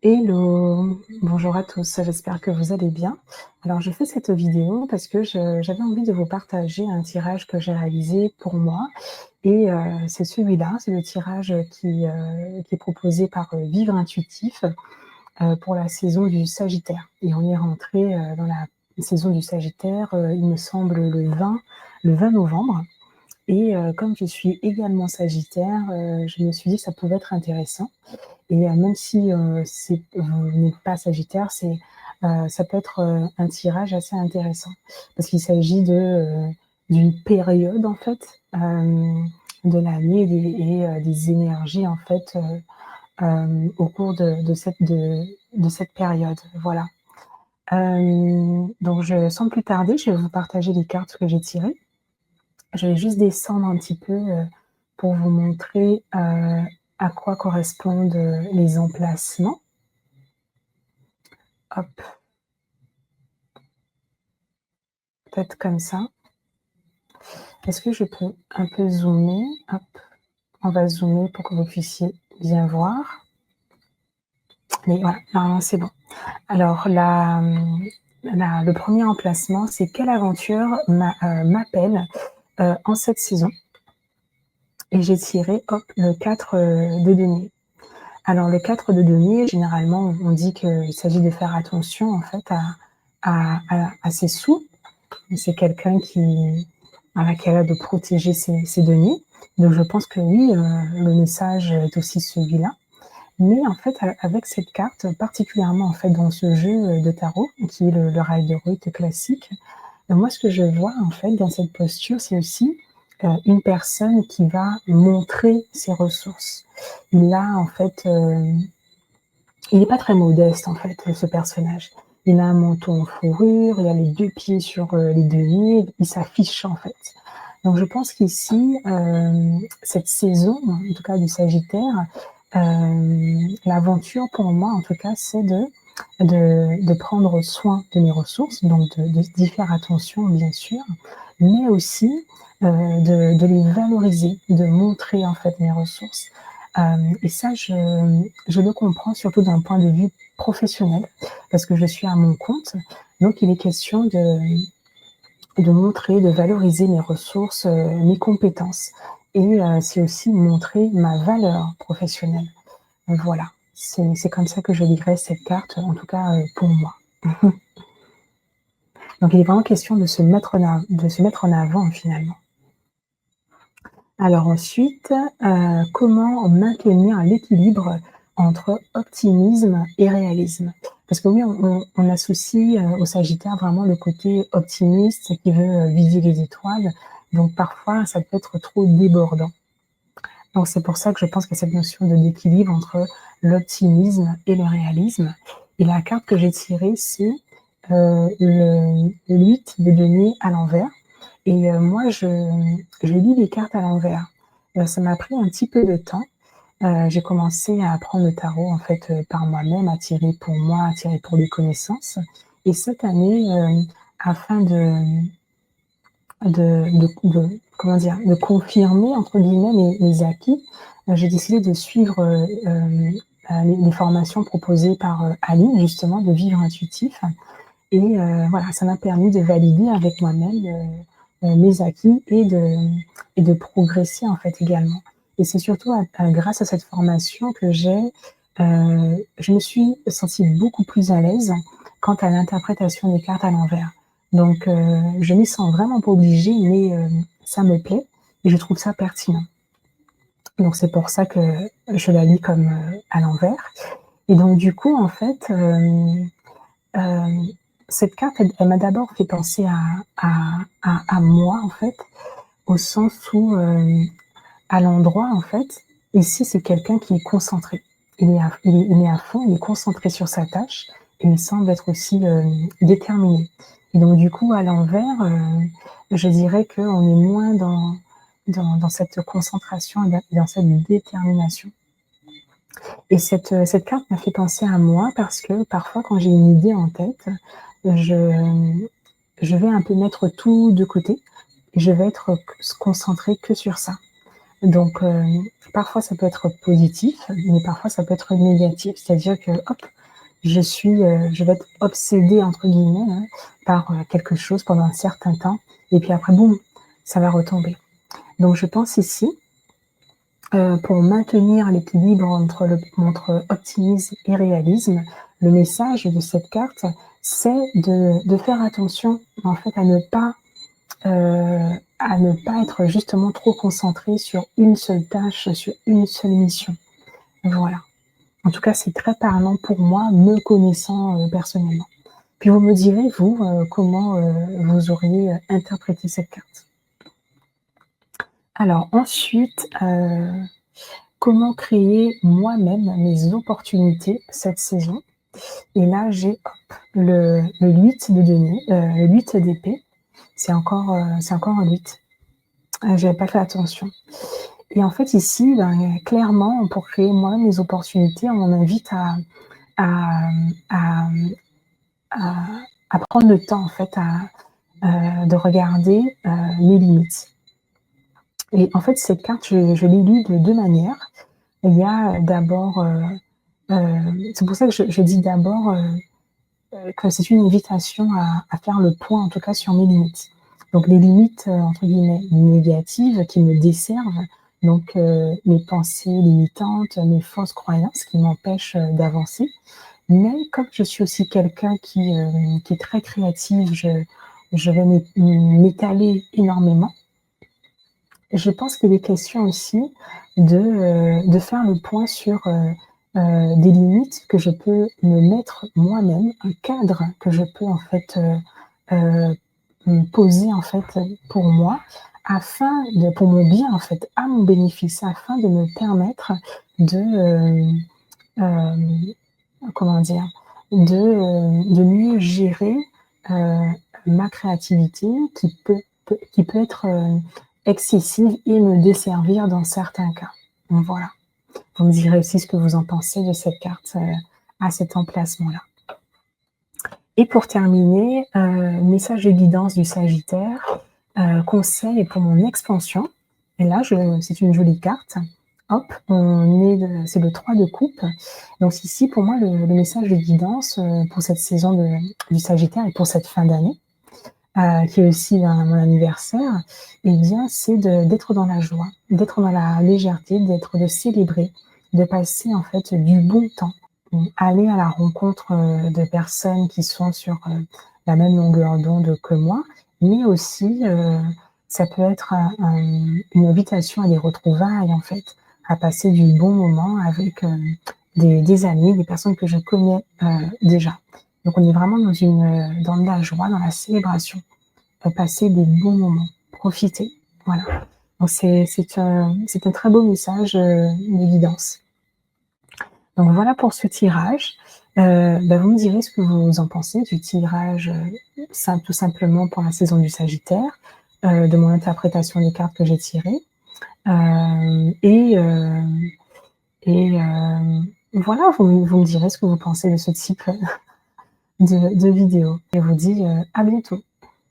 Hello, bonjour à tous, j'espère que vous allez bien. Alors, je fais cette vidéo parce que j'avais envie de vous partager un tirage que j'ai réalisé pour moi et c'est celui-là, c'est le tirage qui est proposé par Vivre Intuitif pour la saison du Sagittaire. Et on est rentré dans la saison du Sagittaire, il me semble, le 20 novembre. Et comme je suis également Sagittaire, je me suis dit que ça pouvait être intéressant. Et même si, vous n'êtes pas sagittaire, ça peut être, un tirage assez intéressant. Parce qu'il s'agit d'une période en fait, de l'année des énergies en fait, au cours de cette période, voilà. Donc sans plus tarder, je vais vous partager les cartes que j'ai tirées. Je vais juste descendre un petit peu, pour vous montrer, à quoi correspondent, les emplacements. Hop, peut-être comme ça. Est-ce que je peux un peu zoomer? Hop, on va zoomer pour que vous puissiez bien voir. Mais voilà, normalement c'est bon. Alors le premier emplacement, c'est: quelle aventure m'appelle, en cette saison? Et j'ai tiré, hop, le 4 de denier. Alors le 4 de denier, généralement, on dit qu'il s'agit de faire attention en fait à ses sous. C'est quelqu'un qui, voilà, qui a l'air de protéger ses deniers. Donc je pense que oui, le message est aussi celui-là. Mais en fait, avec cette carte, particulièrement en fait dans ce jeu de tarot, qui est le Rider-Waite classique, moi ce que je vois en fait dans cette posture, c'est aussi une personne qui va montrer ses ressources. Il a en fait, il n'est pas très modeste en fait, ce personnage. Il a un manteau en fourrure, il a les 2 pieds sur, les deniers, il s'affiche en fait. Donc je pense qu'ici, cette saison, en tout cas du Sagittaire, l'aventure pour moi en tout cas, c'est de prendre soin de mes ressources, donc d'y faire attention bien sûr, mais aussi, de les valoriser, de montrer en fait mes ressources. Et ça, je le comprends surtout d'un point de vue professionnel, parce que je suis à mon compte. Donc, il est question de montrer, de valoriser mes ressources, mes compétences. Et c'est aussi montrer ma valeur professionnelle. Voilà, c'est comme ça que je lirai cette carte, en tout cas pour moi. Donc, il est vraiment question de se mettre en avant finalement. Alors ensuite, comment maintenir l'équilibre entre optimisme et réalisme? Parce que oui, on associe, au Sagittaire vraiment le côté optimiste qui veut, viser les étoiles, donc parfois ça peut être trop débordant. Donc c'est pour ça que je pense qu'il y a cette notion d'équilibre entre l'optimisme et le réalisme. Et la carte que j'ai tirée, c'est, le 8 de denier à l'envers. Et moi, je lis les cartes à l'envers. Ça m'a pris un petit peu de temps. J'ai commencé à apprendre le tarot, en fait, par moi-même, à tirer pour moi, à tirer pour des connaissances. Et cette année, afin comment dire? De «confirmer» entre guillemets mes acquis, j'ai décidé de suivre, les formations proposées par, Aline, justement, de Vivre Intuitif. Et voilà, ça m'a permis de valider avec moi-même, mes acquis et de progresser, en fait, également. Et c'est surtout grâce à cette formation que je me suis sentie beaucoup plus à l'aise quant à l'interprétation des cartes à l'envers. Donc je m'y sens vraiment pas obligée, mais ça me plaît et je trouve ça pertinent. Donc c'est pour ça que je la lis comme, à l'envers. Et donc du coup, en fait, Hem, cette carte, elle m'a d'abord fait penser à moi, en fait, au sens où, à l'endroit, en fait, ici, c'est quelqu'un qui est concentré. Il est à fond, il est concentré sur sa tâche et il semble être aussi, déterminé. Et donc du coup, à l'envers, je dirais qu'on est moins dans cette concentration et dans cette détermination. Et cette carte m'a fait penser à moi parce que parfois quand j'ai une idée en tête, je je vais un peu mettre tout de côté et je vais être concentrée que sur ça. Donc, parfois ça peut être positif, mais parfois ça peut être négatif. C'est-à-dire que, hop, je vais être «obsédée» entre guillemets, hein, par, quelque chose pendant un certain temps et puis après boum, ça va retomber. Donc je pense ici, pour maintenir l'équilibre entre optimisme et réalisme, le message de cette carte, c'est de faire attention, en fait, à ne pas être justement trop concentré sur une seule tâche, sur une seule mission. Voilà. En tout cas, c'est très parlant pour moi, me connaissant, personnellement. Puis vous me direz, vous, comment, vous auriez, interprété cette carte. Alors ensuite, comment créer moi-même mes opportunités cette saison? Et là, j'ai hop, le 8 de denier, le 8 d'épée. C'est encore un 8. J'avais pas fait attention. Et en fait ici, ben, clairement, pour créer moi-même mes opportunités, on m'invite à, à, à à prendre le temps en fait de regarder, mes limites. Et en fait, cette carte, je l'ai lue de 2 manières. Il y a d'abord, c'est pour ça que je dis d'abord, que c'est une invitation à faire le point, en tout cas, sur mes limites. Donc les limites, entre guillemets, «négatives» qui me desservent, donc mes pensées limitantes, mes fausses croyances qui m'empêchent, d'avancer. Mais comme je suis aussi quelqu'un qui est très créative, je vais m'étaler énormément. Je pense qu'il est question aussi de faire le point sur, des limites que je peux me mettre moi-même, un cadre que je peux en fait, poser en fait, pour moi, afin de pour mon bien en fait, à mon bénéfice, afin de me permettre de, hem, comment dire? De mieux gérer, heu, ma créativité qui peut être, excessive et me desservir dans certains cas. Donc voilà. Vous me direz aussi ce que vous en pensez de cette carte, à cet emplacement-là. Et pour terminer, message de guidance du Sagittaire, conseil pour mon expansion. Et là, c'est une jolie carte. Hop, c'est le 3 de coupe. Donc ici, pour moi, le message de guidance, pour cette saison du Sagittaire et pour cette fin d'année, qui est aussi mon anniversaire, eh bien, c'est d'être dans la joie, d'être dans la légèreté, de célébrer, de passer en fait du bon temps, aller à la rencontre de personnes qui sont sur la même longueur d'onde que moi, mais aussi ça peut être une invitation à des retrouvailles en fait, à passer du bon moment avec des amis, des personnes que je connais déjà. Donc on est vraiment dans de la joie, dans la célébration, passer des bons moments, profiter, voilà. Donc c'est un très beau message, de guidance. Donc voilà pour ce tirage. Bah, vous me direz ce que vous en pensez du tirage, tout simplement pour la saison du Sagittaire, de mon interprétation des cartes que j'ai tirées. Hem voilà, vous me direz ce que vous pensez de ce type de vidéo et je vous dis, à bientôt.